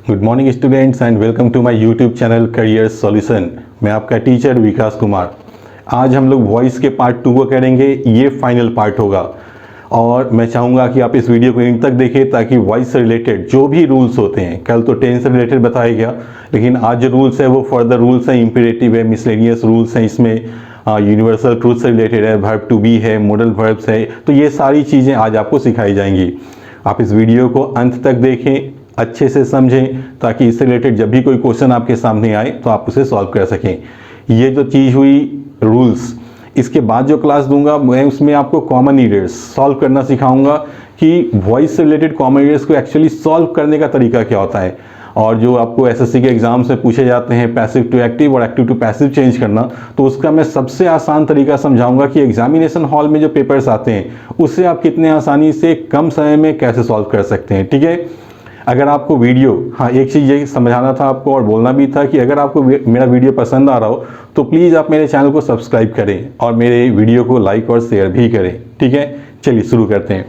Good morning students and welcome to my YouTube channel career solution. मैं आपका teacher विकास कुमार। आज हम लोग वॉइस के पार्ट 2 को करेंगे। ये फाइनल पार्ट होगा और मैं चाहूँगा कि आप इस वीडियो को एंड तक देखें ताकि वॉइस से रिलेटेड जो भी रूल्स होते हैं, कल तो टेंस से रिलेटेड बताया गया, लेकिन आज जो रूल्स है वो फर्दर रूल्स हैं, इंपेरेटिव है, मिसलेनियस रूल्स हैं, इसमें यूनिवर्सल ट्रूथ से रिलेटेड है, वर्ब टू बी है, मॉडल वर्ब्स है। तो ये सारी चीज़ें आज आपको सिखाई जाएंगी। आप इस वीडियो को अंत तक देखें, अच्छे से समझें, ताकि इससे रिलेटेड जब भी कोई क्वेश्चन आपके सामने आए तो आप उसे सॉल्व कर सकें। ये जो चीज़ हुई रूल्स, इसके बाद जो क्लास दूंगा मैं उसमें आपको कॉमन एरर्स सॉल्व करना सिखाऊंगा कि वॉइस से रिलेटेड कॉमन एरर्स को एक्चुअली सॉल्व करने का तरीका क्या होता है। और जो आपको एसएससी के एग्जाम से पूछे जाते हैं पैसिव टू एक्टिव और एक्टिव टू पैसिव चेंज करना, तो उसका मैं सबसे आसान तरीका समझाऊंगा कि एग्जामिनेशन हॉल में जो पेपर्स आते हैं उससे आप कितने आसानी से कम समय में कैसे सॉल्व कर सकते हैं। ठीक है, अगर आपको वीडियो, हाँ एक चीज़ ये समझाना था आपको और बोलना भी था कि अगर आपको मेरा वीडियो पसंद आ रहा हो तो प्लीज़ आप मेरे चैनल को सब्सक्राइब करें और मेरे वीडियो को लाइक और शेयर भी करें। ठीक है, चलिए शुरू करते हैं।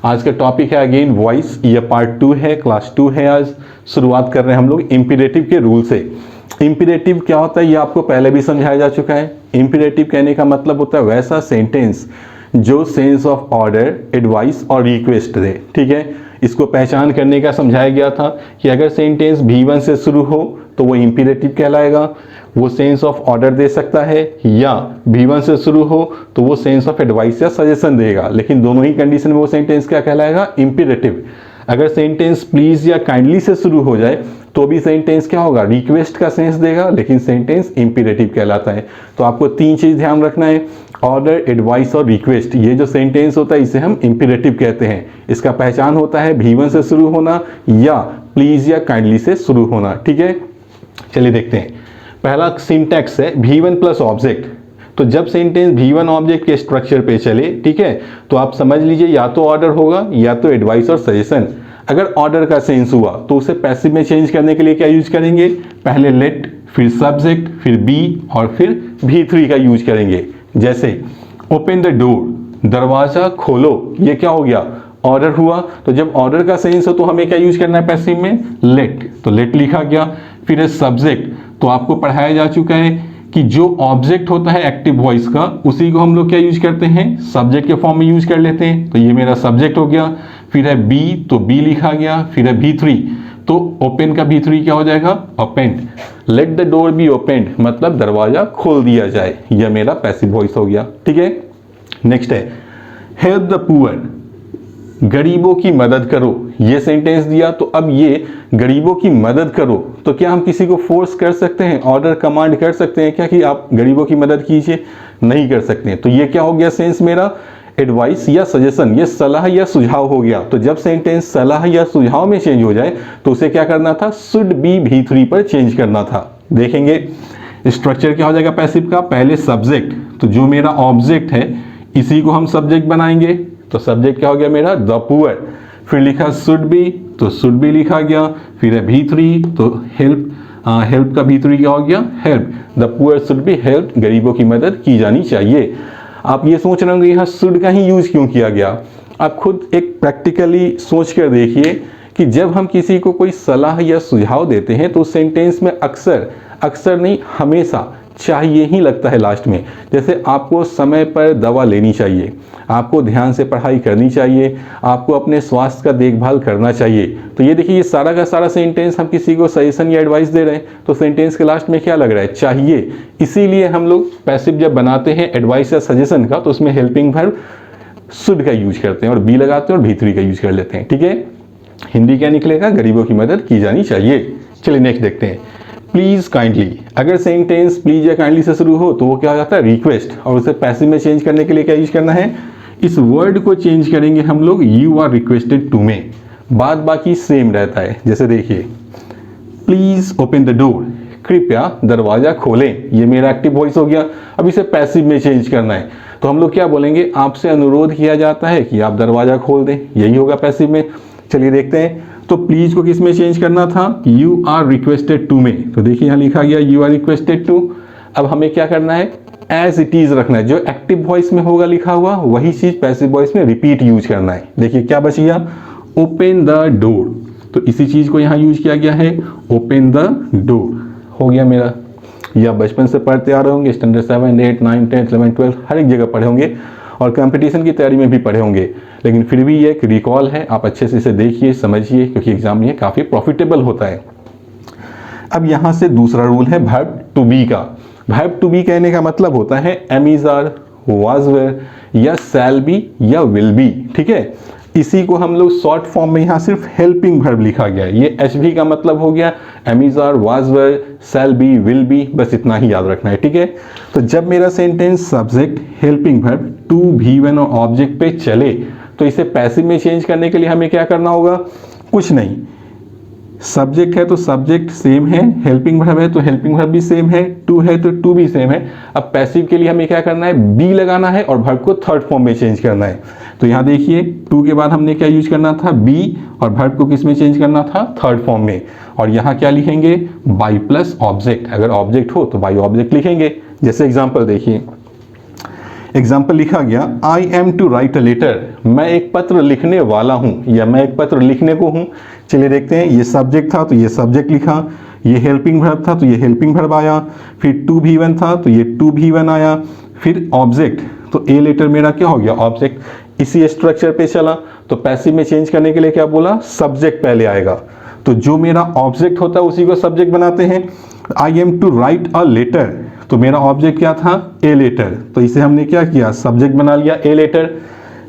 आज का टॉपिक है अगेन वॉइस, ये पार्ट 2 है, क्लास 2 है। आज शुरुआत कर रहे हैं हम लोग इम्पीरेटिव के रूल से। इम्पीरेटिव क्या होता है ये आपको पहले भी समझाया जा चुका है। इम्पीरेटिव कहने का मतलब होता है वैसा सेंटेंस जो सेंस ऑफ ऑर्डर, एडवाइस और रिक्वेस्ट दे। ठीक है, इसको पहचान करने का समझाया गया था कि अगर सेंटेंस V1 से शुरू हो तो वो इम्पीरेटिव कहलाएगा, वो सेंस ऑफ ऑर्डर दे सकता है, या V1 से शुरू हो तो वो सेंस ऑफ एडवाइस या सजेशन देगा, लेकिन दोनों ही कंडीशन में वो सेंटेंस क्या कहलाएगा, इम्पीरेटिव। अगर सेंटेंस प्लीज या काइंडली से शुरू हो जाए तो भी सेंटेंस क्या होगा, रिक्वेस्ट का सेंस देगा, लेकिन सेंटेंस इम्पीरेटिव कहलाता है। तो आपको 3 चीज़ ध्यान रखना है, ऑर्डर, एडवाइस और रिक्वेस्ट। ये जो सेंटेंस होता है इसे हम इम्पीरेटिव कहते हैं। इसका पहचान होता है V1 से शुरू होना या प्लीज या काइंडली से शुरू होना। ठीक है, चलिए देखते हैं। पहला सिंटैक्स है V1 प्लस ऑब्जेक्ट। तो जब सेंटेंस V1 ऑब्जेक्ट के स्ट्रक्चर पे चले, ठीक है, तो आप समझ लीजिए या तो ऑर्डर होगा या तो एडवाइस और सजेशन। अगर ऑर्डर का सेंस हुआ तो उसे पैसिव में चेंज करने के लिए क्या यूज करेंगे, पहले लेट, फिर सब्जेक्ट, फिर बी और फिर V3 का यूज करेंगे। जैसे ओपन द डोर, दरवाजा खोलो, ये क्या हो गया, ऑर्डर हुआ। तो जब ऑर्डर का सेंस हो तो हमें क्या यूज करना है पैसिव में, लेट, तो लेट लिखा गया। फिर है सब्जेक्ट, तो आपको पढ़ाया जा चुका है कि जो ऑब्जेक्ट होता है एक्टिव वॉइस का उसी को हम लोग क्या यूज करते हैं, सब्जेक्ट के फॉर्म में यूज कर लेते हैं। तो ये मेरा सब्जेक्ट हो गया। फिर है बी, तो बी लिखा गया। फिर है V3, तो ओपन का V3 क्या हो जाएगा, opened. Let the door be opened, मतलब दरवाजा खोल दिया जाए, यह मेरा पैसिव वॉइस हो गया। ठीक है, नेक्स्ट है हेल्प द पुअर, गरीबों की मदद करो। ये सेंटेंस दिया, तो अब ये गरीबों की मदद करो, तो क्या हम किसी को फोर्स कर सकते हैं, ऑर्डर कमांड कर सकते हैं क्या कि आप गरीबों की मदद कीजिए, नहीं कर सकते हैं। तो ये क्या हो गया सेंस मेरा, एडवाइस या सजेशन, ये सलाह या सुझाव हो गया। तो जब सेंटेंस सलाह या सुझाव में चेंज हो जाए तो उसे क्या करना था, शुड बी V3 पर चेंज करना था। देखेंगे स्ट्रक्चर क्या हो जाएगा पैसिव का, पहले सब्जेक्ट, तो जो मेरा ऑब्जेक्ट है इसी को हम सब्जेक्ट बनाएंगे। तो सब्जेक्ट क्या हो गया मेरा, द पुअर। फिर लिखा शुड बी, तो शुड बी लिखा गया। फिर है V3, तो हेल्प, हेल्प का V3 क्या हो गया, help. The poor should be help, गरीबों की मदद की जानी चाहिए। आप ये सोच रहे होंगे यहाँ शुड का ही यूज क्यों किया गया। आप खुद एक प्रैक्टिकली सोच कर देखिए कि जब हम किसी को कोई सलाह या सुझाव देते हैं तो उस सेंटेंस में अक्सर नहीं हमेशा चाहिए ही लगता है लास्ट में। जैसे आपको समय पर दवा लेनी चाहिए, आपको ध्यान से पढ़ाई करनी चाहिए, आपको अपने स्वास्थ्य का देखभाल करना चाहिए। तो ये देखिए, ये सारा का सारा सेंटेंस हम किसी को सजेशन या एडवाइस दे रहे हैं, तो सेंटेंस के लास्ट में क्या लग रहा है, चाहिए। इसीलिए हम लोग पैसिव जब बनाते हैं एडवाइस या सजेशन का, तो उसमें हेल्पिंग वर्ब शुड का यूज करते हैं और बी लगाते हैं और V3 का यूज कर लेते हैं। ठीक है, हिंदी क्या निकलेगा, गरीबों की मदद की जानी चाहिए। चलिए नेक्स्ट देखते हैं, प्लीज काइंडली। अगर सेंटेंस प्लीज या काइंडली से शुरू हो तो वो क्या हो जाता है, रिक्वेस्ट, और उसे पैसिव में चेंज करने के लिए क्या यूज करना है, इस वर्ड को चेंज करेंगे हम लोग, यू आर रिक्वेस्टेड टू में। बात बाकी सेम रहता है। जैसे देखिए प्लीज ओपन द डोर, कृपया दरवाजा खोलें, ये मेरा एक्टिव वॉइस हो गया। अब इसे पैसिव में चेंज करना है तो हम लोग क्या बोलेंगे, आपसे अनुरोध किया जाता है कि आप दरवाजा खोल दें, यही होगा पैसिव में। चलिए देखते हैं, तो प्लीज को किस में चेंज करना था, यू आर रिक्वेस्टेड टू में। तो देखिए यहाँ लिखा गया यू आर रिक्वेस्टेड टू। अब हमें क्या करना है, एज इट इज रखना है, जो एक्टिव वॉइस में होगा लिखा हुआ वही चीज पैसिव वॉइस में रिपीट यूज करना है। देखिए क्या बच गया, ओपन द डोर, तो इसी चीज़ को यहाँ यूज किया गया है, ओपन द डोर हो गया मेरा। या बचपन से पढ़ते आ रहे होंगे, स्टैंडर्ड 7, 8, 9, 10, 11, 12 हर एक जगह पढ़े होंगे और कंपटीशन की तैयारी में भी पढ़े होंगे, लेकिन फिर भी ये एक रिकॉल है, आप अच्छे से इसे देखिए समझिए, क्योंकि एग्जाम में काफ़ी प्रॉफिटेबल होता है। अब यहाँ से दूसरा रूल है वर्ब टू बी का। वर्ब टू बी कहने का मतलब होता है am is are, was were या शैल बी या विल बी, ठीक है। इसी को हम लोग शॉर्ट फॉर्म में यहाँ सिर्फ हेल्पिंग वर्ब लिखा गया है। ये एच बी का मतलब हो गया am is are, was were, shall be, will be, बस इतना ही याद रखना है, ठीक है। तो जब मेरा sentence subject, helping verb, to, V, one और ऑब्जेक्ट पे चले तो इसे पैसिव में चेंज करने के लिए हमें क्या करना होगा? कुछ नहीं, सब्जेक्ट है तो सब्जेक्ट सेम है, हेल्पिंग वर्ब है तो हेल्पिंग वर्ब भी सेम है, टू है तो टू भी सेम है। अब पैसिव के लिए हमें क्या करना है? बी लगाना है और वर्ब को थर्ड फॉर्म में चेंज करना है। तो यहाँ देखिए टू के बाद हमने क्या यूज करना था? बी, और वर्ब को किस में चेंज करना था? थर्ड फॉर्म में। और यहाँ क्या लिखेंगे? By plus object. अगर ऑब्जेक्ट हो तो बाई ऑब्जेक्ट लिखेंगे। जैसे एग्जाम्पल देखिए, एग्जाम्पल लिखा गया I am to write a letter, मैं एक पत्र लिखने वाला हूं या मैं एक पत्र लिखने को हूं। चलिए देखते हैं, ये सब्जेक्ट था तो ये सब्जेक्ट लिखा, ये हेल्पिंग वर्ब था तो ये हेल्पिंग वर्ब आया, फिर टू भी वन था तो ये टू भी वन आया, फिर ऑब्जेक्ट तो ए लेटर मेरा क्या हो गया? ऑब्जेक्ट। इसी स्ट्रक्चर पे चला तो पैसिव में चेंज करने के लिए क्या बोला? सब्जेक्ट पहले आएगा। तो जो मेरा ऑब्जेक्ट होता है उसी को सब्जेक्ट बनाते हैं। I am to write a letter, तो मेरा ऑब्जेक्ट क्या था? ए लेटर, तो इसे हमने क्या किया? सब्जेक्ट बना लिया ए लेटर,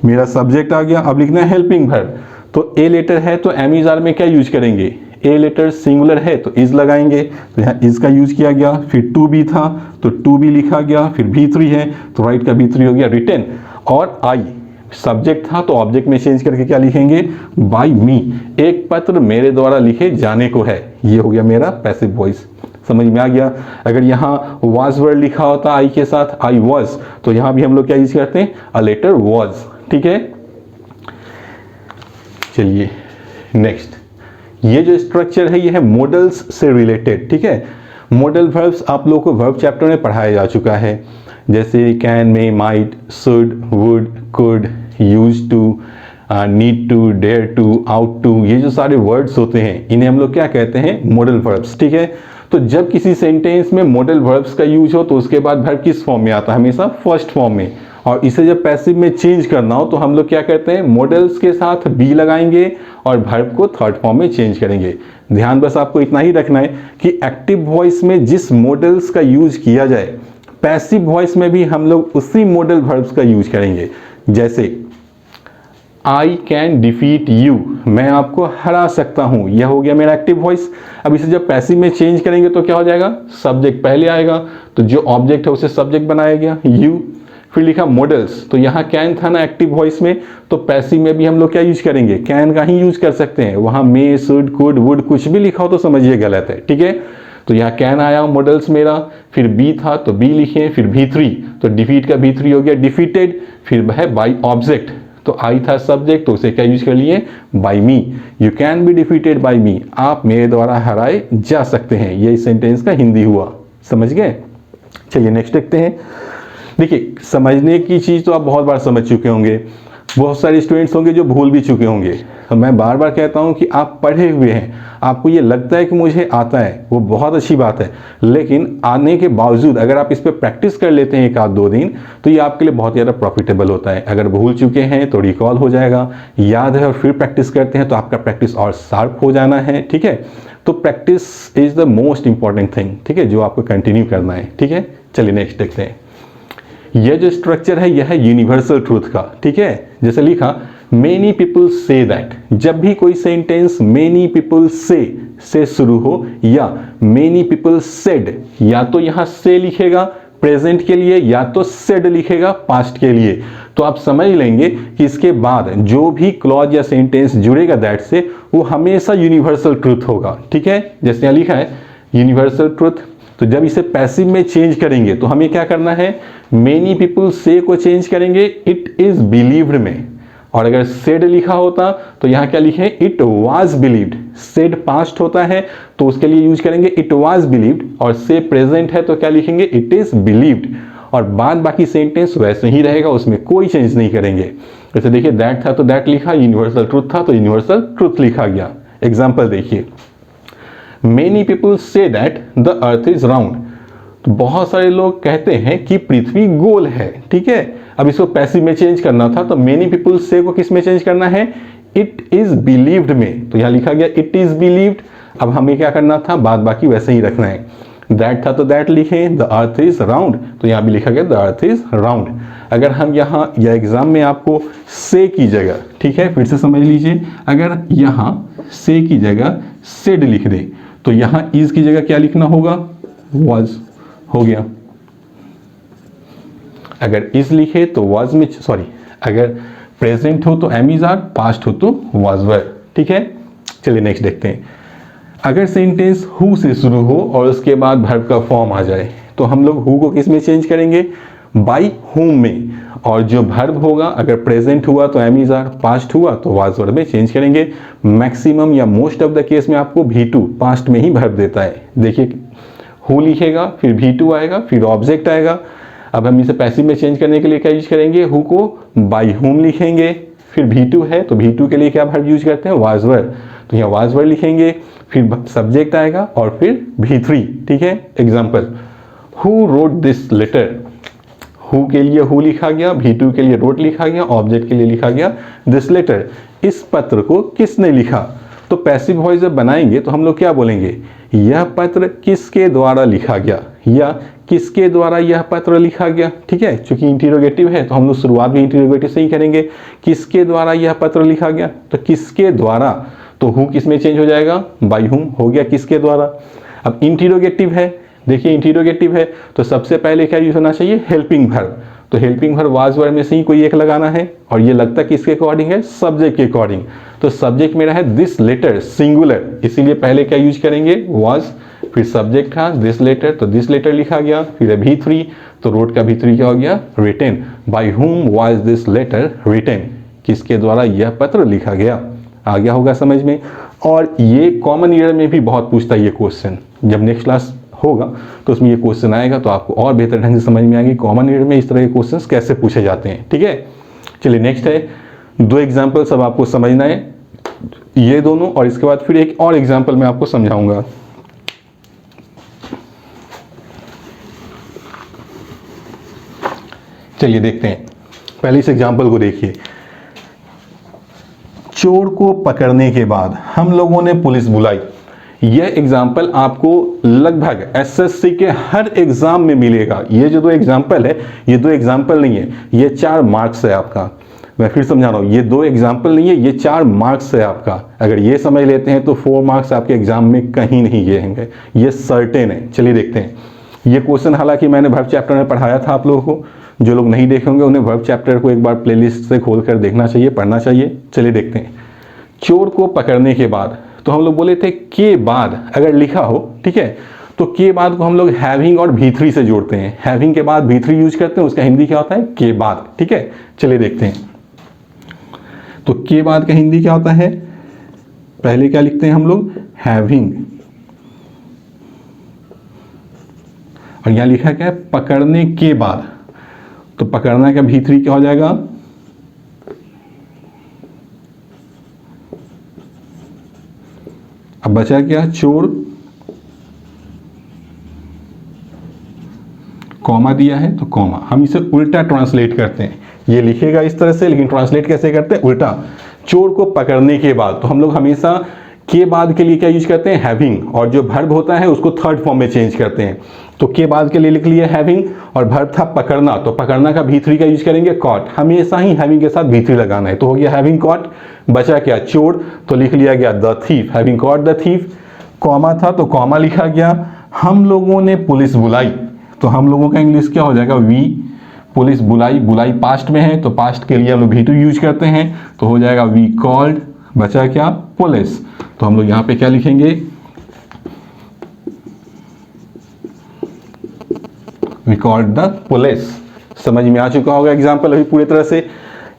मेरा सब्जेक्ट आ गया। अब लिखना है हेल्पिंग वर्ब, तो ए लेटर है तो एम इज आर में क्या यूज करेंगे? ए लेटर सिंगुलर है तो इज लगाएंगे, तो यहाँ इज का यूज किया गया। फिर टू बी था तो टू बी लिखा गया, फिर भी थ्री है तो राइट का भी थ्री हो गया, रिटन। और आई सब्जेक्ट था तो ऑब्जेक्ट में चेंज करके क्या लिखेंगे? बाय मी, एक पत्र मेरे द्वारा लिखे जाने को है। ये हो गया मेरा पैसिव वॉइस। समझ में आ गया? अगर यहाँ वाज वर्ड लिखा होता आई के साथ आई वॉज, तो यहाँ भी हम लोग क्या यूज करते हैं? अ लेटर वॉज, ठीक है। चलिए नेक्स्ट, ये जो स्ट्रक्चर है ये है मॉडल्स से रिलेटेड, ठीक है। मॉडल वर्ब्स आप लोगों को वर्ब चैप्टर में पढ़ाया जा चुका है, जैसे can, may, might, should, would, could, use to, need to, dare to, ought to, ये जो सारे वर्ड्स होते हैं इन्हें हम लोग क्या कहते हैं? मॉडल वर्ब्स, ठीक है। तो जब किसी सेंटेंस में मॉडल वर्ब्स का यूज हो तो उसके बाद वर्ब किस फॉर्म में आता है? हमेशा फर्स्ट फॉर्म में। और इसे जब पैसिव में चेंज करना हो तो हम लोग क्या करते हैं? मॉडल्स के साथ बी लगाएंगे और वर्ब को थर्ड फॉर्म में चेंज करेंगे। ध्यान बस आपको इतना ही रखना है कि एक्टिव वॉइस में जिस मॉडल्स का यूज किया जाए, पैसिव वॉइस में भी हम लोग उसी मॉडल वर्ब्स का यूज करेंगे। जैसे आई कैन डिफीट यू, मैं आपको हरा सकता हूं, यह हो गया मेरा एक्टिव वॉइस। अब इसे जब पैसिव में चेंज करेंगे तो क्या हो जाएगा? सब्जेक्ट पहले आएगा, तो जो ऑब्जेक्ट है उसे सब्जेक्ट बनाया गया यू, फिर लिखा मॉडल्स, तो यहाँ कैन था ना एक्टिव वॉइस में, तो पैसिव में भी हम लोग क्या यूज करेंगे? कैन का ही यूज कर सकते हैं। वहां मे, शुड, कुड, वुड कुछ भी लिखा हो तो समझिए गलत है, ठीक है। तो यहाँ कैन आया मॉडल्स मेरा, फिर बी था तो बी लिखे, फिर भी थ्री तो डिफीट का भी थ्री हो गया डिफीटेड, फिर है बाई ऑब्जेक्ट, तो आई था सब्जेक्ट तो उसे क्या यूज कर लिए? By me, you can be defeated by me, आप मेरे द्वारा हराए जा सकते हैं। ये इस सेंटेंस का हिंदी हुआ, समझ गए। चलिए नेक्स्ट देखते हैं। देखिए समझने की चीज़ तो आप बहुत बार समझ चुके होंगे, बहुत सारे स्टूडेंट्स होंगे जो भूल भी चुके होंगे। तो मैं बार बार कहता हूं कि आप पढ़े हुए हैं, आपको ये लगता है कि मुझे आता है, वो बहुत अच्छी बात है, लेकिन आने के बावजूद अगर आप इस पर प्रैक्टिस कर लेते हैं एक आध दो दिन तो ये आपके लिए बहुत ज़्यादा प्रॉफिटेबल होता है। अगर भूल चुके हैं तो रिकॉल हो जाएगा, याद है और फिर प्रैक्टिस करते हैं तो आपका प्रैक्टिस और शार्प हो जाना है, ठीक है। तो practice is the most important thing, ठीक है, जो आपको कंटिन्यू करना है, ठीक है। चलिए नेक्स्ट देखते हैं। यह जो स्ट्रक्चर है यह है यूनिवर्सल ट्रूथ का, ठीक है। जैसे लिखा मेनी पीपल से दैट, जब भी कोई सेंटेंस मेनी पीपल से शुरू हो या मेनी पीपल सेड, या तो यहाँ से लिखेगा प्रेजेंट के लिए या तो सेड लिखेगा पास्ट के लिए, तो आप समझ लेंगे कि इसके बाद जो भी क्लॉज या सेंटेंस जुड़ेगा दैट से वो हमेशा यूनिवर्सल ट्रूथ होगा, ठीक है। जैसे यहाँ लिखा है यूनिवर्सल ट्रूथ, तो जब इसे पैसिव में चेंज करेंगे तो हमें क्या करना है? मेनी पीपल से को चेंज करेंगे इट इज बिलीव्ड में, और अगर सेड लिखा होता तो यहाँ क्या लिखे? It was believed. Said past होता है तो उसके लिए यूज करेंगे इट वाज बिलीव्ड, और से प्रेजेंट है तो क्या लिखेंगे? It is believed. और बाद बाकी सेंटेंस वैसे ही रहेगा, उसमें कोई चेंज नहीं करेंगे। जैसे देखिए दैट था तो दैट लिखा, यूनिवर्सल ट्रूथ था तो यूनिवर्सल ट्रूथ लिखा गया। एग्जाम्पल देखिए, many people say that the earth is round. तो बहुत सारे लोग कहते हैं कि पृथ्वी गोल है, ठीक है। अब इसको पैसिव में चेंज करना था, तो मेनी पीपल से को किस में चेंज करना है, इट इज बिलीव्ड में। तो यहां लिखा गया इट इज बिलीव्ड। अब हमें क्या करना था, बाद बाकी वैसे ही रखना है। दैट था तो दैट लिखे, द अर्थ इज राउंड, तो यहां भी लिखा गया द अर्थ इज राउंड। अगर हम यहाँ या एग्जाम में आपको से की जगह, ठीक है, फिर से समझ लीजिए, अगर यहाँ से की जगह सेड लिख दे तो यहाँ इज की जगह क्या लिखना होगा, वाज, हो गया। अगर इज लिखे तो वाज में, सॉरी, अगर प्रेजेंट हो तो एम इज आर, पास्ट हो तो वाज वर, ठीक है। चलिए नेक्स्ट देखते हैं। अगर सेंटेंस हु से शुरू हो और उसके बाद वर्ब का फॉर्म आ जाए तो हम लोग हु को किस में चेंज करेंगे, बाई हुम में। और जो वर्ब होगा, अगर प्रेजेंट हुआ तो एम इज आर, पास्ट हुआ तो वाज वर में चेंज करेंगे। मैक्सिमम या मोस्ट ऑफ द केस में आपको V2 पास्ट में ही वर्ब देता है। देखिए, हु लिखेगा, फिर V2 आएगा, फिर ऑब्जेक्ट आएगा। अब हम इसे पैसिव में चेंज करने के लिए क्या यूज करेंगे, हु को बाई हुम लिखेंगे, फिर V2 है तो V2 के लिए क्या वर्ब यूज करते हैं, वाज वर, तो यहाँ वाज वर लिखेंगे, फिर सब्जेक्ट आएगा और फिर V3, ठीक है। Example, who wrote this letter. Who के लिए हु लिखा गया, V2 के लिए रोट लिखा गया, ऑब्जेक्ट के लिए लिखा गया दिस लेटर। इस पत्र को किसने लिखा। तो पैसिव वॉइस जब बनाएंगे तो हम लोग क्या बोलेंगे, यह पत्र किसके द्वारा लिखा गया, या किसके द्वारा यह पत्र लिखा गया, ठीक है। चूंकि इंटरोगेटिव है तो हम लोग शुरुआत भी इंटरोगेटिव से ही करेंगे, किसके द्वारा यह पत्र लिखा गया, तो किसके द्वारा, तो हु किस में चेंज हो जाएगा, बाई हुम, हो गया किसके द्वारा। अब इंटरोगेटिव है, देखिए इंटरोगेटिव है तो सबसे पहले क्या यूज होना चाहिए, हेल्पिंग वर्ब। तो हेल्पिंग वर्ब वाज वर्ब में से ही कोई एक लगाना है, और ये लगता किसके अकॉर्डिंग है, सब्जेक्ट के अकॉर्डिंग। तो सब्जेक्ट मेरा है दिस लेटर, सिंगुलर, इसीलिए पहले क्या यूज करेंगे, वाज, फिर सब्जेक्ट था दिस लेटर, तो दिस लेटर लिखा गया, फिर V3, तो रोट का V3 क्या हो गया, written. By whom was this letter written, किसके द्वारा यह पत्र लिखा गया। आ गया होगा समझ में। और ये कॉमन ईयर में भी बहुत पूछता है ये क्वेश्चन, जब नेक्स्ट क्लास होगा तो उसमें ये क्वेश्चन आएगा तो आपको और बेहतर ढंग से समझ में आएगी कॉमन ईयर में इस तरह के क्वेश्चंस कैसे पूछे जाते हैं, ठीक है। चलिए नेक्स्ट है, दो एग्जाम्पल सब आपको समझना है, ये दोनों, और इसके बाद फिर एक और एग्जाम्पल मैं आपको समझाऊंगा। चलिए देखते हैं, पहले इस एग्जाम्पल को देखिए। चोर को पकड़ने के बाद हम लोगों ने पुलिस बुलाई। यह एग्जाम्पल आपको लगभग एसएससी के हर एग्जाम में मिलेगा। ये जो दो एग्जाम्पल है, ये दो एग्जाम्पल नहीं है, ये 4 मार्क्स है आपका। मैं फिर समझा रहा हूँ, ये दो एग्जाम्पल नहीं है, ये 4 मार्क्स है आपका। अगर ये समझ लेते हैं तो 4 मार्क्स आपके एग्जाम में कहीं नहीं गए होंगे, ये सर्टेन है। चलिए देखते हैं ये क्वेश्चन, हालांकि मैंने वर्ब चैप्टर में पढ़ाया था आप लोगों को, जो लोग नहीं देखे होंगे उन्हें वर्ब चैप्टर को एक बार प्लेलिस्ट से खोल कर देखना चाहिए, पढ़ना चाहिए। चलिए देखते हैं, चोर को पकड़ने के बाद, तो हम लोग बोले थे के बाद अगर लिखा हो, ठीक है, तो के बाद को हम लोग हैविंग और V3 से जोड़ते हैं। हैविंग के बाद V3 यूज करते हैं, उसका हिंदी क्या होता है, के बाद, ठीक है। चलिए देखते हैं, तो के बाद का हिंदी क्या होता है, पहले क्या लिखते हैं हम लोग, हैविंग, और यहां लिखा क्या है, पकड़ने के बाद, तो पकड़ना का V3 क्या हो जाएगा, अब बचा क्या, चोर, कॉमा दिया है तो कॉमा, हम इसे उल्टा ट्रांसलेट करते हैं। ये लिखेगा इस तरह से, लेकिन ट्रांसलेट कैसे करते हैं, उल्टा। चोर को पकड़ने के बाद, तो हम लोग हमेशा के बाद के लिए क्या यूज करते हैं, हैविंग, और जो वर्ब होता है उसको थर्ड फॉर्म में चेंज करते हैं। तो के बाद के लिए लिख लिया हैविंग, और वर्ब था पकड़ना, तो पकड़ना का V3 का यूज करेंगे कॉट। हमेशा ही हैविंग के साथ V3 लगाना है, तो हो गया हैविंग कॉट। बचा क्या, चोर, तो लिख लिया गया the thief, having caught the thief. Comma था तो कॉमा लिखा गया। हम लोगों ने पुलिस बुलाई, तो हम लोगों का इंग्लिश क्या हो जाएगा, वी, पुलिस बुलाई, बुलाई पास्ट में है तो पास्ट के लिए हम लोग V2 यूज करते हैं, तो हो जाएगा वी कॉल्ड। बचा क्या, पुलिस, तो हम लोग यहाँ पे क्या लिखेंगे, वी कॉल्ड द पुलिस। समझ में आ चुका होगा एग्जाम्पल अभी पूरी तरह से।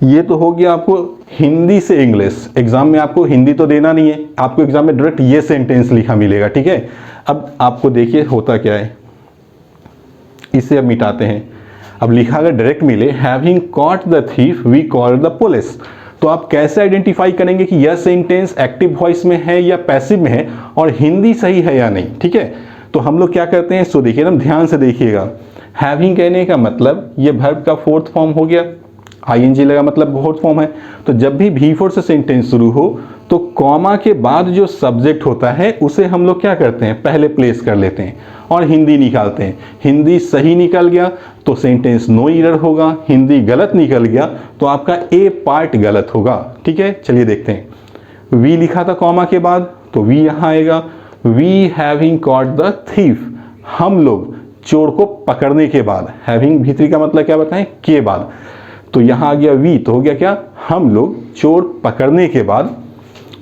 ये तो हो गया आपको हिंदी से इंग्लिश। एग्जाम में आपको हिंदी तो देना नहीं है, आपको एग्जाम में डायरेक्ट ये सेंटेंस लिखा मिलेगा, ठीक है। अब आपको देखिए होता क्या है, इसे अब मिटाते हैं। अब लिखा अगर डायरेक्ट मिले, having caught the thief we called the police, तो आप कैसे आइडेंटिफाई करेंगे कि यह सेंटेंस एक्टिव वॉइस में है या पैसिव में है और हिंदी सही है या नहीं, ठीक है। तो हम लोग क्या करते हैं, सो देखिए ना, ध्यान से देखिएगा। हैविंग कहने का मतलब ये वर्ब का फोर्थ फॉर्म हो गया, आईएनजी लगा मतलब फोर्थ फॉर्म है। तो जब भी V4 से सेंटेंस शुरू हो तो कॉमा के बाद जो सब्जेक्ट होता है उसे हम लोग क्या करते हैं, पहले प्लेस कर लेते हैं और हिंदी निकालते हैं। हिंदी सही निकल गया तो सेंटेंस नो एरर होगा, हिंदी गलत निकल गया तो आपका ए पार्ट गलत होगा, ठीक है। चलिए देखते हैं। वी लिखा था कॉमा के बाद तो वी यहाँ आएगा, we having caught the thief, हम लोग चोर को पकड़ने के बाद, हैविंग भीतरी का मतलब क्या बताएं, के बाद, तो यहाँ आ गया वी, तो हो गया क्या, हम लोग चोर पकड़ने के बाद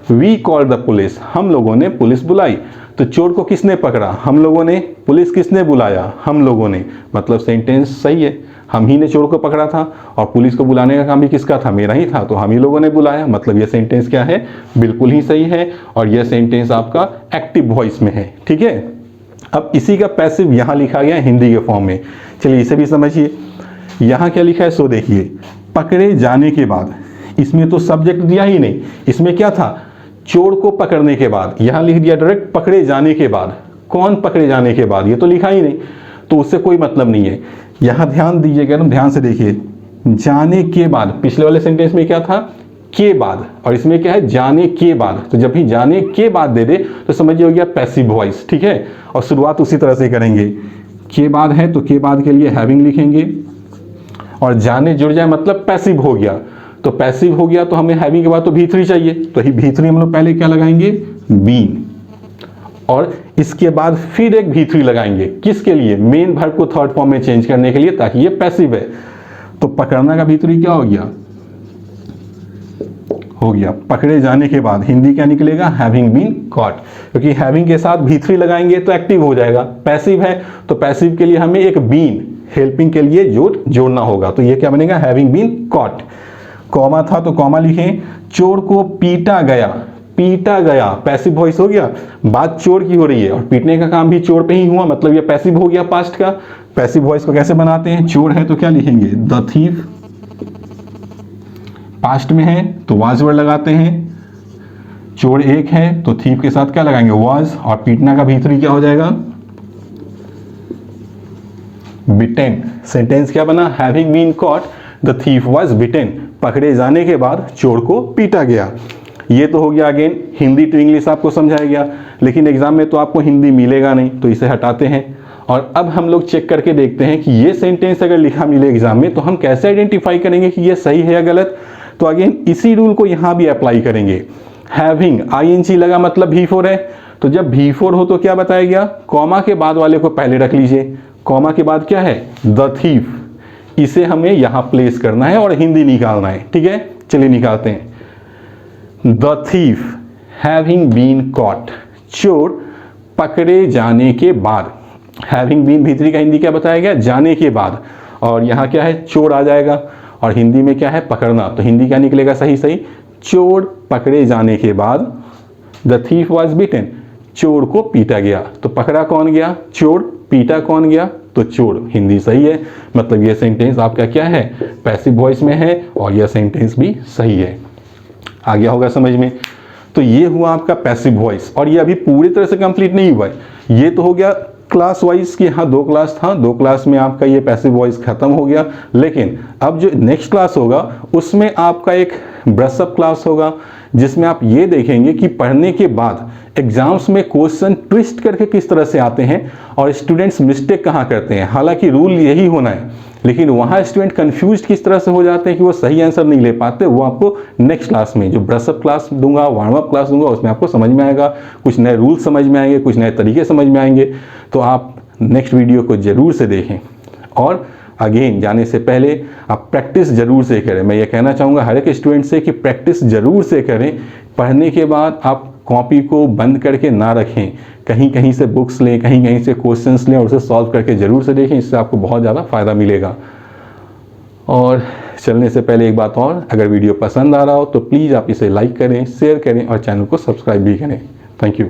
वी कॉल द पुलिस, हम लोगों ने पुलिस बुलाई। तो चोर को किसने पकड़ा, हम लोगों ने, पुलिस किसने बुलाया, हम लोगों ने, मतलब सेंटेंस सही है, हम ही ने चोर को पकड़ा था और पुलिस को बुलाने का काम भी किसका था, मेरा ही था, तो हम ही लोगों ने बुलाया, मतलब यह सेंटेंस क्या है, बिल्कुल ही सही है और यह सेंटेंस आपका एक्टिव वॉइस में है, ठीक है। अब इसी का पैसिव यहाँ लिखा गया हिंदी के फॉर्म में, चलिए इसे भी समझिए। यहाँ क्या लिखा है, सो देखिए, पकड़े जाने के बाद, इसमें तो सब्जेक्ट दिया ही नहीं, इसमें क्या था, चोर को पकड़ने के बाद, यहाँ लिख दिया डायरेक्ट पकड़े जाने के बाद, कौन पकड़े जाने के बाद, ये तो लिखा ही नहीं, तो उससे कोई मतलब नहीं है। यहाँ ध्यान दीजिएगा ना, ध्यान से देखिए, जाने के बाद, पिछले वाले सेंटेंस में क्या था, के बाद, और इसमें क्या है, जाने के बाद, तो जब भी जाने के बाद दे दे तो समझिए हो गया पैसिव वॉइस, ठीक है। और शुरुआत उसी तरह से करेंगे, के बाद है तो के बाद के लिए हैविंग लिखेंगे और जाने जुड़ जाए मतलब पैसिव हो गया, तो पैसिव हो गया तो हमें हैविंग के बाद तो V3 चाहिए, तो ही V3 हम लोग पहले क्या लगाएंगे, बीन, और इसके बाद फिर एक V3 लगाएंगे, किसके लिए, मेन वर्ब को थर्ड फॉर्म में चेंज करने के लिए, ताकि ये पैसिव है। तो पकड़ना का V3 क्या हो गया, पकड़े जाने के बाद, हिंदी क्या निकलेगा, हैविंग बीन कॉट, क्योंकि हैविंग के साथ V3 लगाएंगे तो एक्टिव हो जाएगा, पैसिव है तो पैसिव के लिए हमें एक बीन हेल्पिंग के लिए जोड़ना होगा, तो ये क्या बनेगा, हैविंग बीन कॉट। कॉमा था तो कॉमा लिखें, चोर को पीटा गया, पीटा गया पैसिव वॉइस हो गया, बात चोर की हो रही है और पीटने का काम भी चोर पे ही हुआ, मतलब ये पैसिव हो गया पास्ट का। पैसिव वॉइस को कैसे बनाते हैं, चोर है तो क्या लिखेंगे, द थीफ, पास्ट में है तो वाज वर्ड लगाते हैं, चोर एक है तो थीफ के साथ क्या लगाएंगे, वाज, और पीटना का V3 क्या हो जाएगा, बिटेन। सेंटेंस क्या बना, having been caught the thief was bitten, पकड़े जाने के बाद चोर को पीटा गया। ये तो हो गया अगेन हिंदी टू इंग्लिश आपको समझाया गया, लेकिन एग्जाम में तो आपको हिंदी मिलेगा नहीं, तो इसे हटाते हैं। और अब हम लोग चेक करके देखते हैं कि ये सेंटेंस अगर लिखा मिले एग्जाम में तो हम कैसे आइडेंटिफाई करेंगे कि ये सही है या गलत। तो अगेन इसी रूल को यहाँ भी अप्लाई करेंगे। हैविंग आईएनजी लगा मतलब V4 है, तो जब V4 हो तो क्या बताया गया, कॉमा के बाद वाले को पहले रख लीजिए, कॉमा के बाद क्या है, द थीफ, इसे हमें यहाँ प्लेस करना है और हिंदी निकालना है, ठीक है। चलिए निकालते हैं, the thief having been caught, चोर पकड़े जाने के बाद, हैविंग बीन भीतरी का हिंदी क्या बताया गया, जाने के बाद, और यहाँ क्या है, चोर आ जाएगा और हिंदी में क्या है, पकड़ना, तो हिंदी क्या निकलेगा, सही सही, चोर पकड़े जाने के बाद, द थीफ वाज बिटेन, चोर को पीटा गया, तो पकड़ा कौन गया, चोर, पीटा कौन गया, तो चोर, हिंदी सही है, मतलब ये सेंटेंस आपका क्या है, पैसिव वॉइस में है और यह सेंटेंस भी सही है। आ गया होगा समझ में। तो ये हुआ आपका पैसिव वॉइस, और ये अभी पूरी तरह से कंप्लीट नहीं हुआ है, ये तो हो गया क्लास वाइज की, हाँ 2 क्लास था, 2 क्लास में आपका ये पैसिव वॉइस खत्म हो गया। लेकिन अब जो नेक्स्ट क्लास होगा उसमें आपका एक ब्रशअप क्लास होगा, जिसमें आप ये देखेंगे कि पढ़ने के बाद एग्जाम्स में क्वेश्चन ट्विस्ट करके किस तरह से आते हैं और स्टूडेंट्स मिस्टेक कहाँ करते हैं। हालांकि रूल यही होना है, लेकिन वहाँ स्टूडेंट कंफ्यूज किस तरह से हो जाते हैं कि वो सही आंसर नहीं ले पाते, वो आपको नेक्स्ट क्लास में जो ब्रशअप क्लास दूंगा, वार्म अप क्लास दूंगा, उसमें आपको समझ में आएगा, कुछ नए रूल समझ में आएंगे, कुछ नए तरीके समझ में आएंगे। तो आप नेक्स्ट वीडियो को जरूर से देखें, और अगेन जाने से पहले आप प्रैक्टिस जरूर से करें। मैं ये कहना चाहूँगा हर एक स्टूडेंट से कि प्रैक्टिस जरूर से करें। पढ़ने के बाद आप कॉपी को बंद करके ना रखें, कहीं कहीं से बुक्स लें, कहीं कहीं से क्वेश्चंस लें और उसे सॉल्व करके ज़रूर से देखें, इससे आपको बहुत ज़्यादा फ़ायदा मिलेगा। और चलने से पहले एक बात और, अगर वीडियो पसंद आ रहा हो तो प्लीज़ आप इसे लाइक करें, शेयर करें और चैनल को सब्सक्राइब भी करें। Thank you.